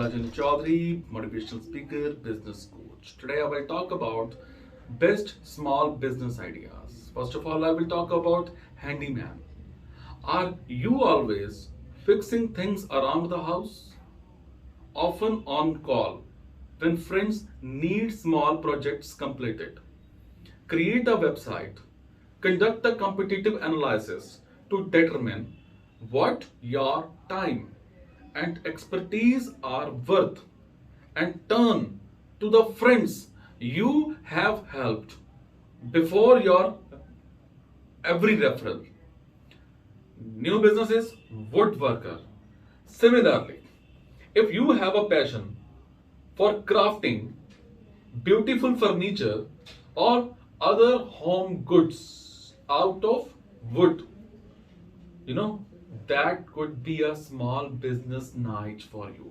Rajan Chaudhary, Motivational Speaker, Business Coach. Today I will talk about best small business ideas. First of all, I will talk about Handyman. Are you always fixing things around the house? Often on call when friends need small projects completed. Create a website. Conduct a competitive analysis to determine what your time and expertise are worth and turn to the friends you have helped before your every referral. New businesses, woodworker. Similarly, if you have a passion for crafting beautiful furniture or other home goods out of wood, you know, that could be a small business niche for you.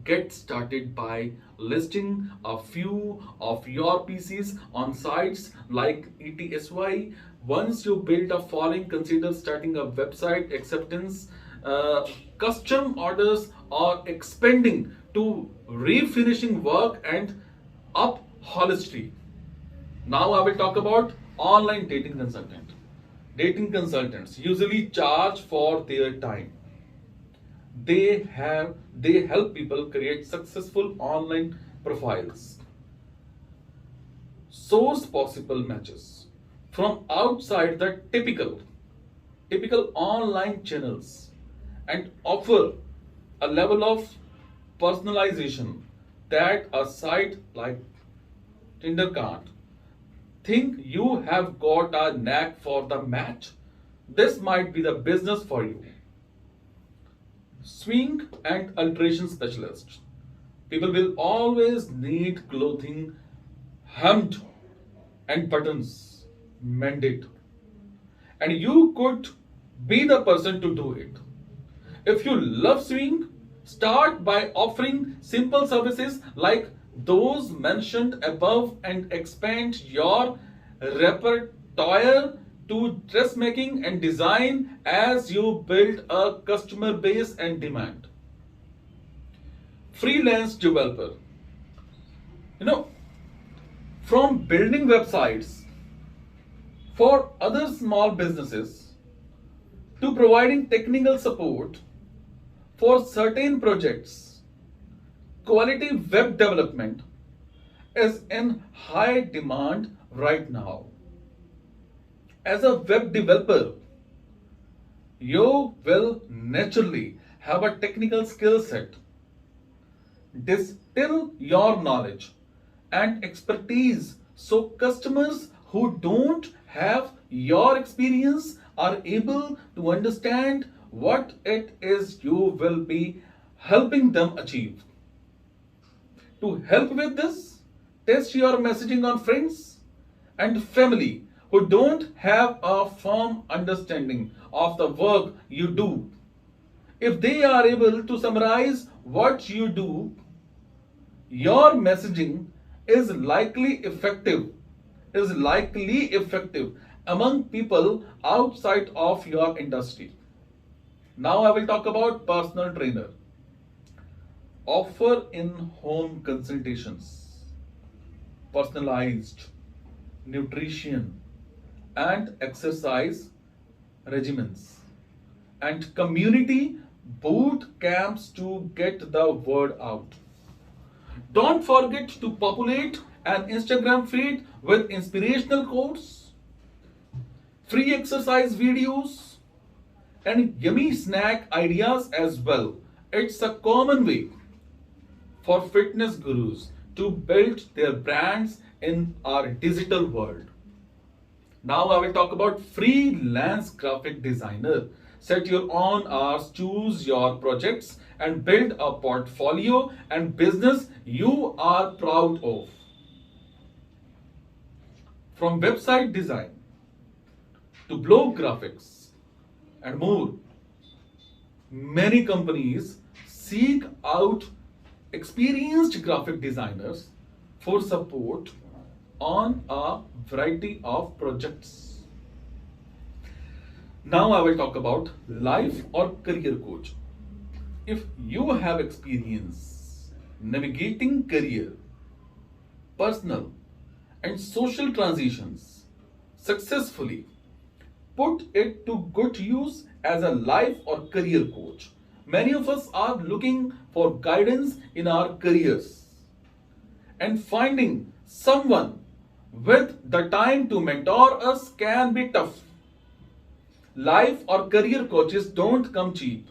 Get started by listing a few of your pieces on sites like ETSY. Once you build a following, consider starting a website acceptance, custom orders, or expanding to refinishing work and upholstery. Now I will talk about online dating consultant. Dating consultants usually charge for their time. They help people create successful online profiles, source possible matches from outside the typical online channels, and offer a level of personalization that a site like Tinder can't. Think you have got a knack for the match? This might be the business for you. Swing and alteration specialist. People will always need clothing hemmed and buttons mended. And you could be the person to do it. If you love swing, start by offering simple services like those mentioned above and expand your repertoire to dressmaking and design as you build a customer base and demand. Freelance developer. You know, from building websites for other small businesses to providing technical support for certain projects, quality web development is in high demand right now. As a web developer, you will naturally have a technical skill set. Distill your knowledge and expertise so customers who don't have your experience are able to understand what it is you will be helping them achieve. To help with this, test your messaging on friends and family who don't have a firm understanding of the work you do. If they are able to summarize what you do, your messaging is likely effective among people outside of your industry. Now I will talk about personal trainer. Offer in-home consultations, personalized nutrition and exercise regimens, and community boot camps to get the word out. Don't forget to populate an Instagram feed with inspirational quotes, free exercise videos, and yummy snack ideas as well. It's a common way for fitness gurus to build their brands in our digital world. Now I will talk about freelance graphic designer. Set your own hours, choose your projects, and build a portfolio and business you are proud of. From website design to blog graphics and more, many companies seek out experienced graphic designers for support on a variety of projects. Now I will talk about life or career coach. If you have experience navigating career, personal, and social transitions successfully, put it to good use as a life or career coach. Many of us are looking for guidance in our careers, and finding someone with the time to mentor us can be tough. Life or career coaches don't come cheap,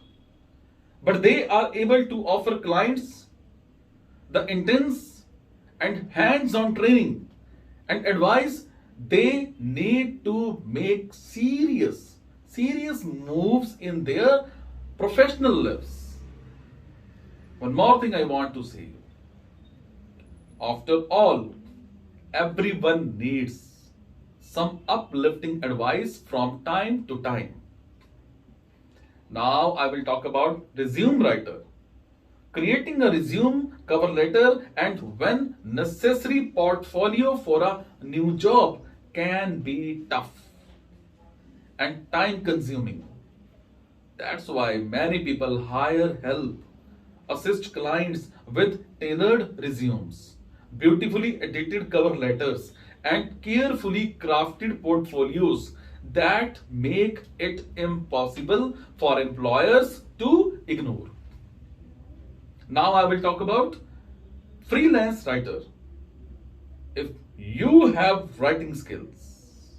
but they are able to offer clients the intense and hands on training and advice they need to make serious moves in their professional lives. One more thing I want to say, after all, everyone needs some uplifting advice from time to time. Now I will talk about resume writer. Creating a resume, cover letter, and when necessary portfolio for a new job can be tough and time consuming. That's why many people hire help, assist clients with tailored resumes, beautifully edited cover letters, and carefully crafted portfolios that make it impossible for employers to ignore. Now I will talk about freelance writer. If you have writing skills,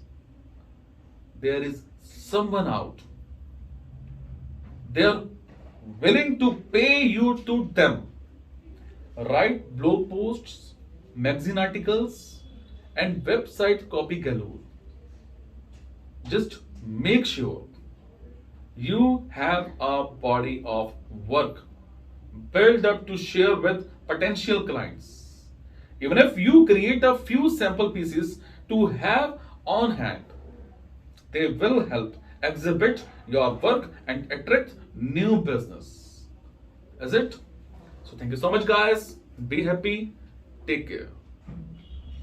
there is someone out there willing to pay you to them. Write blog posts, magazine articles, and website copy galore. Just make sure you have a body of work built up to share with potential clients. Even if you create a few sample pieces to have on hand, they will help exhibit your work and attract new business. Is it? So thank you so much guys. Be happy. Take care.